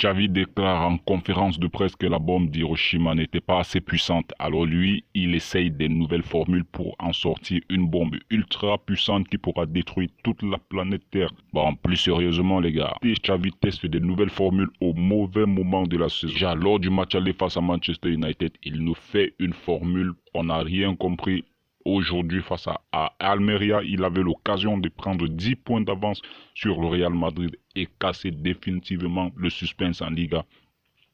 Xavi déclare en conférence de presse que la bombe d'Hiroshima n'était pas assez puissante. Alors lui, il essaye des nouvelles formules pour en sortir une bombe ultra puissante qui pourra détruire toute la planète Terre. Bon, plus sérieusement les gars, Xavi teste des nouvelles formules au mauvais moment de la saison. Déjà, lors du match aller face à Manchester United, il nous fait une formule, on n'a rien compris. Aujourd'hui, face à Almeria, il avait l'occasion de prendre 10 points d'avance sur le Real Madrid et casser définitivement le suspense en Liga.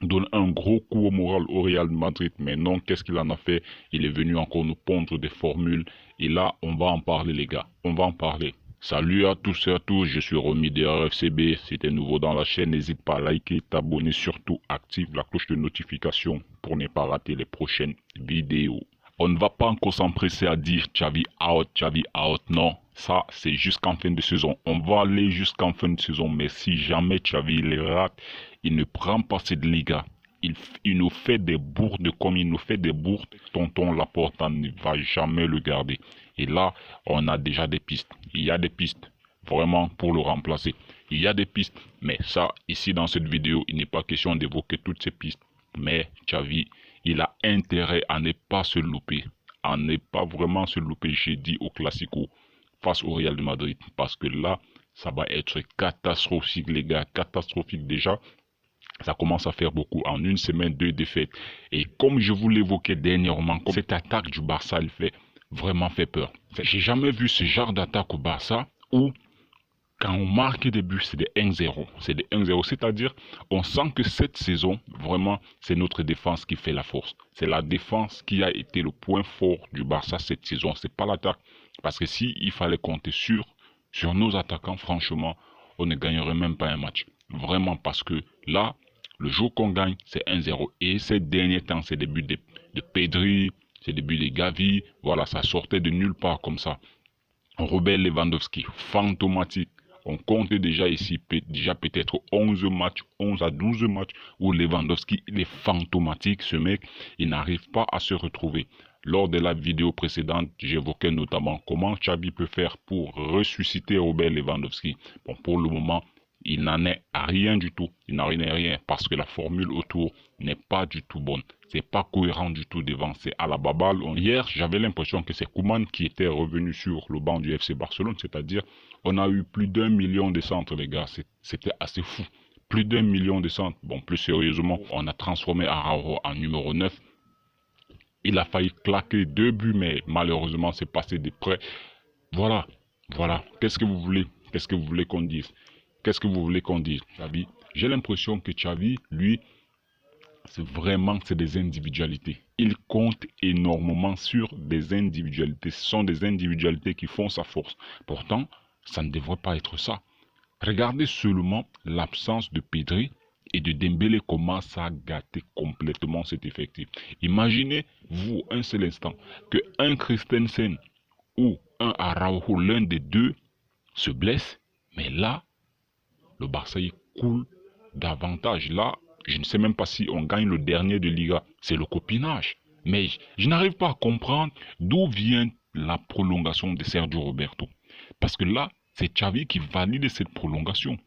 Donne un gros coup au moral au Real Madrid, mais non, qu'est-ce qu'il en a fait? Il est venu encore nous pondre des formules et là, on va en parler les gars, on va en parler. Salut à tous et à tous, je suis Romy de RFCB, si t'es nouveau dans la chaîne, n'hésite pas à liker, t'abonner, surtout active la cloche de notification pour ne pas rater les prochaines vidéos. On ne va pas encore s'empresser à dire Xavi out, non. Ça, c'est jusqu'en fin de saison. On va aller jusqu'en fin de saison, mais si jamais Xavi les rate, il ne prend pas cette Liga. Il nous fait des bourdes comme il nous fait des bourdes. Tonton Laporte ne va jamais le garder. Et là, on a déjà des pistes. Il y a des pistes, vraiment, pour le remplacer. Il y a des pistes, mais ça, ici dans cette vidéo, il n'est pas question d'évoquer toutes ces pistes. Mais Xavi, il a intérêt à ne pas se louper, à ne pas vraiment se louper, j'ai dit au Classico, face au Real de Madrid. Parce que là, ça va être catastrophique, les gars, catastrophique déjà. Ça commence à faire beaucoup. En une semaine, 2 défaites. Et comme je vous l'évoquais dernièrement, cette attaque du Barça, elle fait vraiment fait peur. J'ai jamais vu ce genre d'attaque au Barça où quand on marque des buts, c'est des 1-0. C'est des 1-0. C'est-à-dire, on sent que cette saison, vraiment, c'est notre défense qui fait la force. C'est la défense qui a été le point fort du Barça cette saison. C'est pas l'attaque. Parce que si il fallait compter sur nos attaquants, franchement, on ne gagnerait même pas un match. Vraiment, parce que là, le jour qu'on gagne, c'est 1-0. Et ces derniers temps, c'est des buts de Pedri, c'est des buts de Gavi. Voilà, ça sortait de nulle part comme ça. Robert Lewandowski, fantomatique. On compte déjà ici, déjà peut-être 11 matchs, 11 à 12 matchs où Lewandowski, il est fantomatique. Ce mec, il n'arrive pas à se retrouver. Lors de la vidéo précédente, j'évoquais notamment comment Xavi peut faire pour ressusciter Robert Lewandowski. Bon, pour le moment, il n'en est à rien du tout. Il n'en est rien parce que la formule autour n'est pas du tout bonne. C'est pas cohérent du tout devant. C'est à la baballe. Hier, j'avais l'impression que c'est Koeman qui était revenu sur le banc du FC Barcelone. C'est-à-dire, on a eu plus d'1 million de centres, les gars. C'était assez fou. Plus d'1 million de centres. Bon, plus sérieusement, on a transformé Araujo en numéro 9. Il a failli claquer 2 buts, mais malheureusement, c'est passé de près. Voilà. Voilà. Qu'est-ce que vous voulez? Qu'est-ce que vous voulez qu'on dise? Qu'est-ce que vous voulez qu'on dise, Xavi? J'ai l'impression que Xavi, lui, c'est des individualités. Il compte énormément sur des individualités. Ce sont des individualités qui font sa force. Pourtant, ça ne devrait pas être ça. Regardez seulement l'absence de Pedri et de Dembélé commence à gâter complètement cet effectif. Imaginez, vous, un seul instant, que un Christensen ou un Araujo, l'un des deux, se blesse, mais là, le Barça y coule davantage. Là, je ne sais même pas si on gagne le dernier de Liga. C'est le copinage. Mais je n'arrive pas à comprendre d'où vient la prolongation de Sergio Roberto. Parce que là, c'est Xavi qui valide cette prolongation.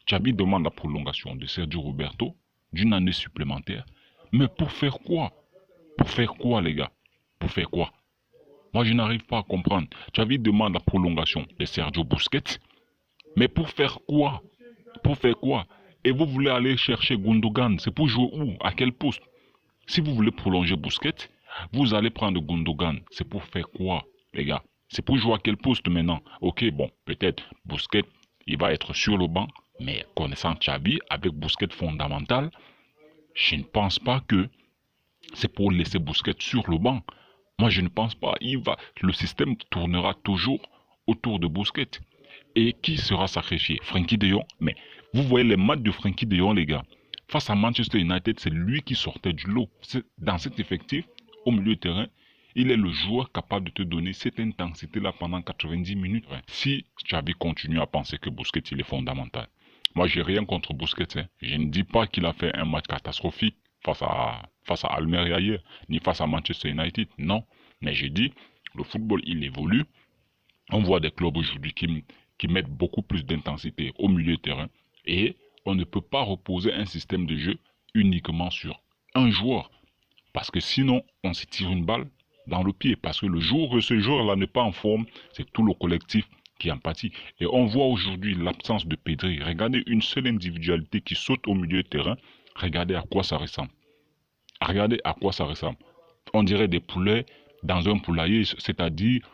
Xavi demande la prolongation de Sergio Roberto d'une année supplémentaire. Mais pour faire quoi? Pour faire quoi, les gars? Pour faire quoi? Moi, je n'arrive pas à comprendre. Xavi demande la prolongation de Sergio Busquets. Mais pour faire quoi? Pour faire quoi? Et vous voulez aller chercher Gundogan, c'est pour jouer où? À quel poste? Si vous voulez prolonger Busquets, vous allez prendre Gundogan. C'est pour faire quoi, les gars? C'est pour jouer à quel poste maintenant? Ok, bon, peut-être Busquets, il va être sur le banc, mais connaissant Xavi, avec Busquets fondamental, je ne pense pas que c'est pour laisser Busquets sur le banc. Moi, je ne pense pas. Le système tournera toujours autour de Busquets. Et qui sera sacrifié? Frenkie de Jong. Mais vous voyez les matchs de Frenkie de Jong, les gars. Face à Manchester United, c'est lui qui sortait du lot. Dans cet effectif, au milieu de terrain, il est le joueur capable de te donner cette intensité-là pendant 90 minutes. Si Xavi continue à penser que Busquets, il est fondamental. Moi, j'ai rien contre Busquets. Je ne dis pas qu'il a fait un match catastrophique face à Almeria hier, ni face à Manchester United. Non. Mais j'ai dit, le football, il évolue. On voit des clubs aujourd'hui qui mettent beaucoup plus d'intensité au milieu de terrain. Et On ne peut pas reposer un système de jeu uniquement sur un joueur. Parce que sinon, on se tire une balle dans le pied. Parce que le jour où ce joueur-là n'est pas en forme, c'est tout le collectif qui en pâtit. Et on voit aujourd'hui l'absence de Pedri. Regardez une seule individualité qui saute au milieu de terrain. Regardez à quoi ça ressemble. Regardez à quoi ça ressemble. On dirait des poulets dans un poulailler, c'est-à-dire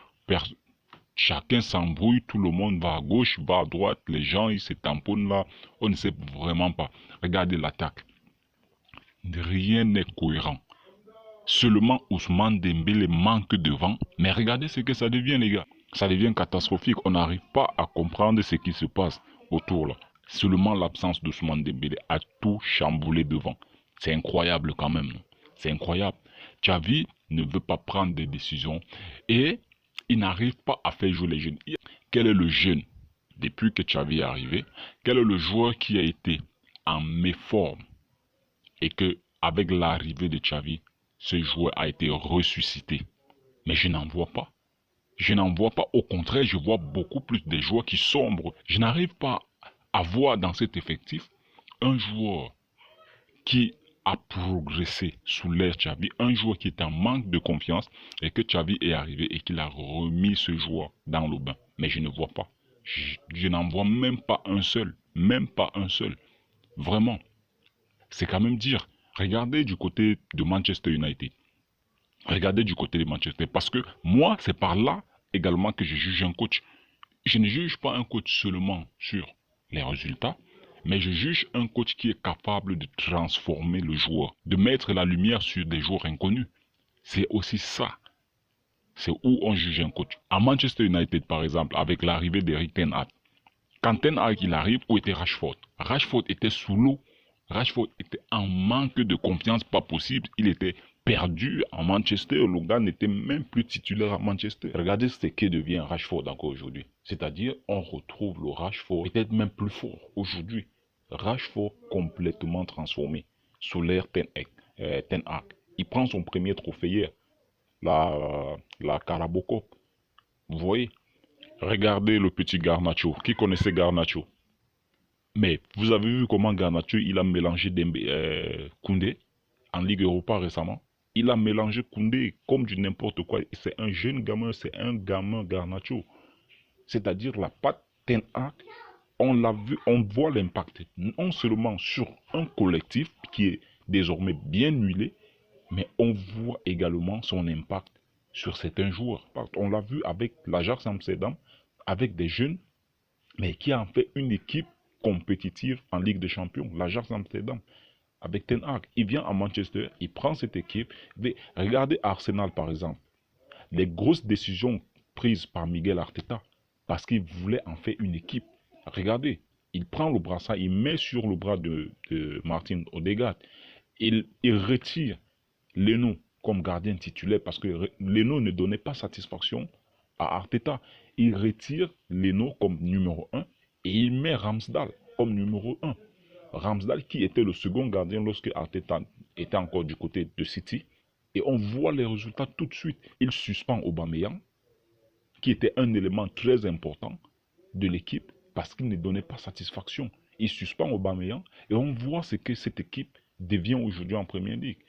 chacun s'embrouille, tout le monde va à gauche, va à droite, les gens ils se tamponnent là, on ne sait vraiment pas. Regardez l'attaque. Rien n'est cohérent. Seulement Ousmane Dembélé manque de vent. Mais regardez ce que ça devient, les gars. Ça devient catastrophique. On n'arrive pas à comprendre ce qui se passe autour là. Seulement l'absence d'Ousmane Dembélé a tout chamboulé devant. C'est incroyable quand même. C'est incroyable. Xavi ne veut pas prendre des décisions et il n'arrive pas à faire jouer les jeunes. Quel est le jeune depuis que Xavi est arrivé? Quel est le joueur qui a été en méforme et que avec l'arrivée de Xavi, ce joueur a été ressuscité? Mais je n'en vois pas. Je n'en vois pas. Au contraire, je vois beaucoup plus de joueurs qui sombrent. Je n'arrive pas à voir dans cet effectif un joueur qui a progressé sous l'ère Xavi, un joueur qui est en manque de confiance et que Xavi est arrivé et qu'il a remis ce joueur dans le bain. Mais je ne vois pas. Je n'en vois même pas un seul. Même pas un seul. Vraiment. C'est quand même dire. Regardez du côté de Manchester United. Regardez du côté de Manchester. Parce que moi, c'est par là également que je juge un coach. Je ne juge pas un coach seulement sur les résultats, mais je juge un coach qui est capable de transformer le joueur, de mettre la lumière sur des joueurs inconnus. C'est aussi ça. C'est où on juge un coach. À Manchester United, par exemple, avec l'arrivée d'Eric Ten Hag. Quand Ten Hag il arrive, où était Rashford? Rashford était sous l'eau. Rashford était en manque de confiance, pas possible. Il était perdu à Manchester. Le gars n'était même plus titulaire à Manchester. Regardez ce que devient Rashford encore aujourd'hui. C'est-à-dire, on retrouve le Rashford peut-être même plus fort aujourd'hui. Rashford complètement transformé sous l'ère Ten Hag. Il prend son premier trophée hier, la Carabao Cup. Vous voyez? Regardez le petit Garnacho. Qui connaissait Garnacho? Mais vous avez vu comment Garnacho il a mélangé Koundé en Ligue Europa récemment. Il a mélangé Koundé comme du n'importe quoi. C'est un jeune gamin, c'est un gamin Garnacho. C'est-à-dire la patte Ten Hag, on l'a vu, on voit l'impact non seulement sur un collectif qui est désormais bien huilé, mais on voit également son impact sur certains joueurs. On l'a vu avec l'Ajax Amsterdam, avec des jeunes, mais qui a en fait une équipe compétitive en Ligue des Champions, l'Ajax Amsterdam, avec Ten Hag. Il vient à Manchester, il prend cette équipe. Regardez Arsenal par exemple. Les grosses décisions prises par Miguel Arteta, parce qu'il voulait en faire une équipe. Regardez, il prend le brassard, il met sur le bras de Martin Odegaard. Il retire Leno comme gardien titulaire parce que Leno ne donnait pas satisfaction à Arteta. Il retire Leno comme numéro 1 et il met Ramsdale comme numéro 1. Ramsdale qui était le second gardien lorsque Arteta était encore du côté de City. Et on voit les résultats tout de suite. Il suspend Aubameyang, qui était un élément très important de l'équipe parce qu'il ne donnait pas satisfaction. Il suspend Aubameyang et on voit ce que cette équipe devient aujourd'hui en Première Ligue.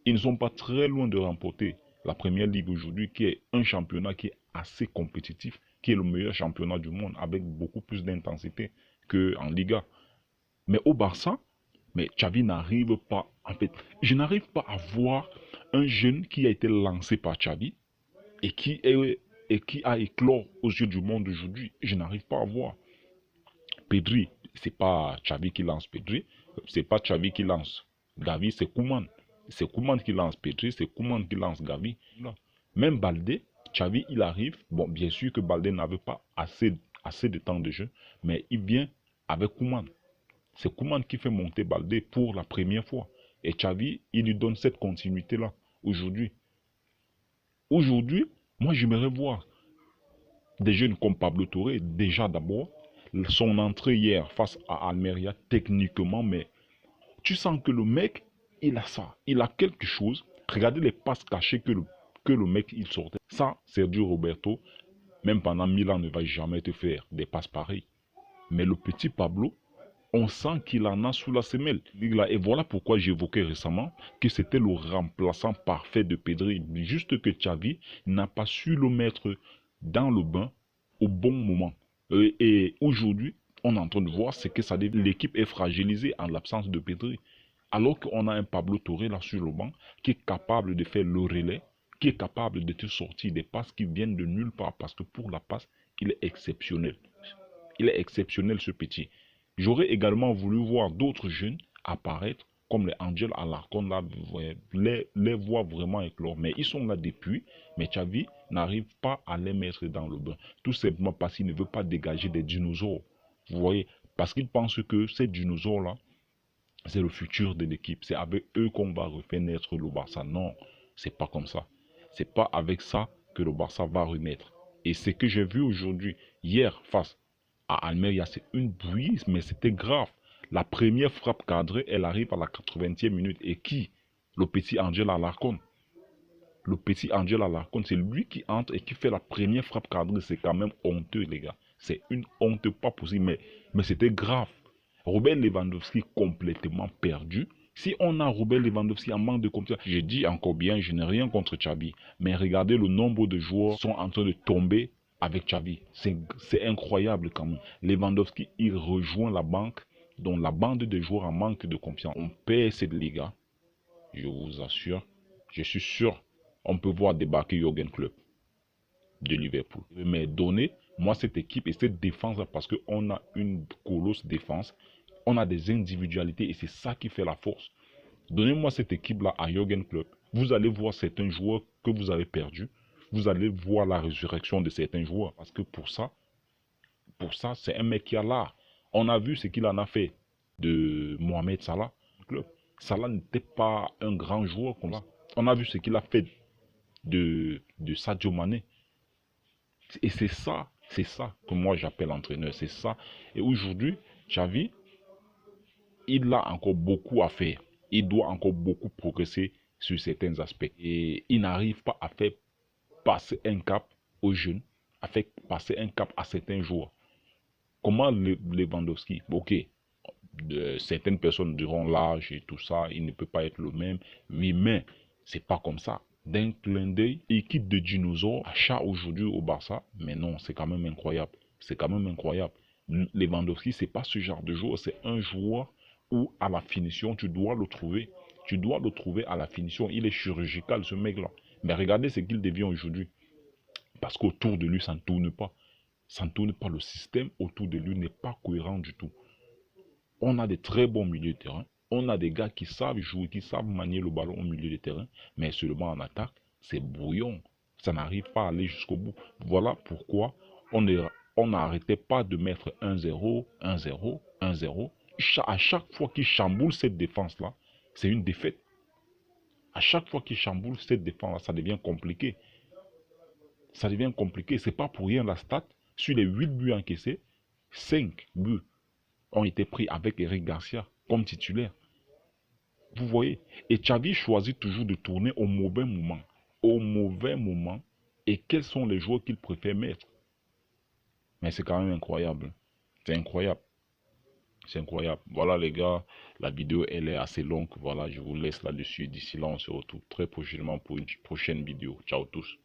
Ils ne sont pas très loin de remporter la Première Ligue aujourd'hui, qui est un championnat qui est assez compétitif, qui est le meilleur championnat du monde, avec beaucoup plus d'intensité qu'en Liga. Mais au Barça, mais Xavi n'arrive pas, en fait, je n'arrive pas à voir un jeune qui a été lancé par Xavi et qui a éclos aux yeux du monde aujourd'hui. Je n'arrive pas à voir. Pedri, c'est pas Xavi qui lance Pedri, c'est pas Xavi qui lance Gavi, c'est Koeman. C'est Koeman qui lance Pedri, c'est Koeman qui lance Gavi. Même Baldé, Xavi, il arrive. Bon, bien sûr que Baldé n'avait pas assez de temps de jeu, mais il vient avec Koeman. C'est Koeman qui fait monter Baldé pour la première fois. Et Xavi, il lui donne cette continuité-là aujourd'hui. Aujourd'hui, moi, j'aimerais voir des jeunes comme Pablo Touré, déjà d'abord, son entrée hier face à Almeria, techniquement, mais tu sens que le mec, il a ça, il a quelque chose. Regardez les passes cachées que le mec, il sortait. Ça, Sergio Roberto, même pendant 1000 ans, ne va jamais te faire des passes pareilles. Mais le petit Pablo, On sent qu'il en a sous la semelle. Et voilà pourquoi j'évoquais récemment que c'était le remplaçant parfait de Pedri. Juste que Xavi n'a pas su le mettre dans le bain au bon moment. Et aujourd'hui, on est en train de voir ce que ça dit. L'équipe est fragilisée en l'absence de Pedri. Alors qu'on a un Pablo Torre là sur le banc qui est capable de faire le relais, qui est capable de te sortir des passes qui viennent de nulle part. Parce que pour la passe, il est exceptionnel. Il est exceptionnel ce petit. J'aurais également voulu voir d'autres jeunes apparaître comme les Angel Alarcon, là, les voir vraiment éclore. Mais ils sont là depuis, mais Xavi n'arrive pas à les mettre dans le bain. Tout simplement parce qu'il ne veut pas dégager des dinosaures. Vous voyez, parce qu'il pense que ces dinosaures-là, c'est le futur de l'équipe. C'est avec eux qu'on va refaire naître le Barça. Non, c'est pas comme ça. C'est pas avec ça que le Barça va renaître. Et ce que j'ai vu aujourd'hui, hier, face à Almeria, c'est une bouillie, mais c'était grave. La première frappe cadrée, elle arrive à la 80e minute. Et qui? Le petit Angel Alarcon. Le petit Angel Alarcon, c'est lui qui entre et qui fait la première frappe cadrée. C'est quand même honteux, les gars. C'est une honte pas possible, mais c'était grave. Robert Lewandowski complètement perdu. Si on a Robert Lewandowski en manque de confiance, je dis encore bien, je n'ai rien contre Xavi, mais regardez le nombre de joueurs qui sont en train de tomber avec Xavi. C'est incroyable quand même. Lewandowski, il rejoint la banque, dont la bande de joueurs en manque de confiance. On perd cette Liga, je vous assure. Je suis sûr, on peut voir débarquer Jürgen Klopp de Liverpool. Mais donnez moi cette équipe et cette défense parce qu'on a une colosse défense, on a des individualités et c'est ça qui fait la force. Donnez-moi cette équipe-là à Jürgen Klopp. Vous allez voir certains joueurs que vous avez perdus. Vous allez voir la résurrection de certains joueurs. Parce que pour ça, c'est un mec qui a l'art. On a vu ce qu'il en a fait de Mohamed Salah. Salah n'était pas un grand joueur comme ça. On a vu ce qu'il a fait de Sadio Mané. Et c'est ça que moi j'appelle entraîneur. C'est ça. Et aujourd'hui, Xavi, il a encore beaucoup à faire. Il doit encore beaucoup progresser sur certains aspects. Et il n'arrive pas à faire passer un cap aux jeunes, à faire passer un cap à certains joueurs. Comment Lewandowski, ok, certaines personnes diront l'âge et tout ça, il ne peut pas être le même. Oui, mais c'est pas comme ça. D'un clin d'œil, équipe de dinosaures, achat aujourd'hui au Barça, mais non, c'est quand même incroyable. C'est quand même incroyable. Lewandowski, c'est pas ce genre de joueur, c'est un joueur où à la finition, tu dois le trouver. Tu dois le trouver à la finition. Il est chirurgical, ce mec-là. Mais regardez ce qu'il devient aujourd'hui. Parce qu'autour de lui, ça ne tourne pas. Ça ne tourne pas. Le système autour de lui n'est pas cohérent du tout. On a des très bons milieux de terrain. On a des gars qui savent jouer, qui savent manier le ballon au milieu de terrain. Mais seulement en attaque, c'est brouillon. Ça n'arrive pas à aller jusqu'au bout. Voilà pourquoi on n'arrêtait pas de mettre 1-0, 1-0, 1-0. À chaque fois qu'il chamboule cette défense-là, c'est une défaite. À chaque fois qu'il chamboule cette défense-là, ça devient compliqué. Ça devient compliqué. C'est pas pour rien la stat. Sur les 8 buts encaissés, 5 buts ont été pris avec Eric Garcia comme titulaire. Vous voyez. Et Xavi choisit toujours de tourner au mauvais moment. Au mauvais moment. Et quels sont les joueurs qu'il préfère mettre? Mais c'est quand même incroyable. C'est incroyable. C'est incroyable. Voilà les gars, la vidéo elle est assez longue. Voilà, je vous laisse là-dessus. D'ici là, on se retrouve très prochainement pour une prochaine vidéo. Ciao tous.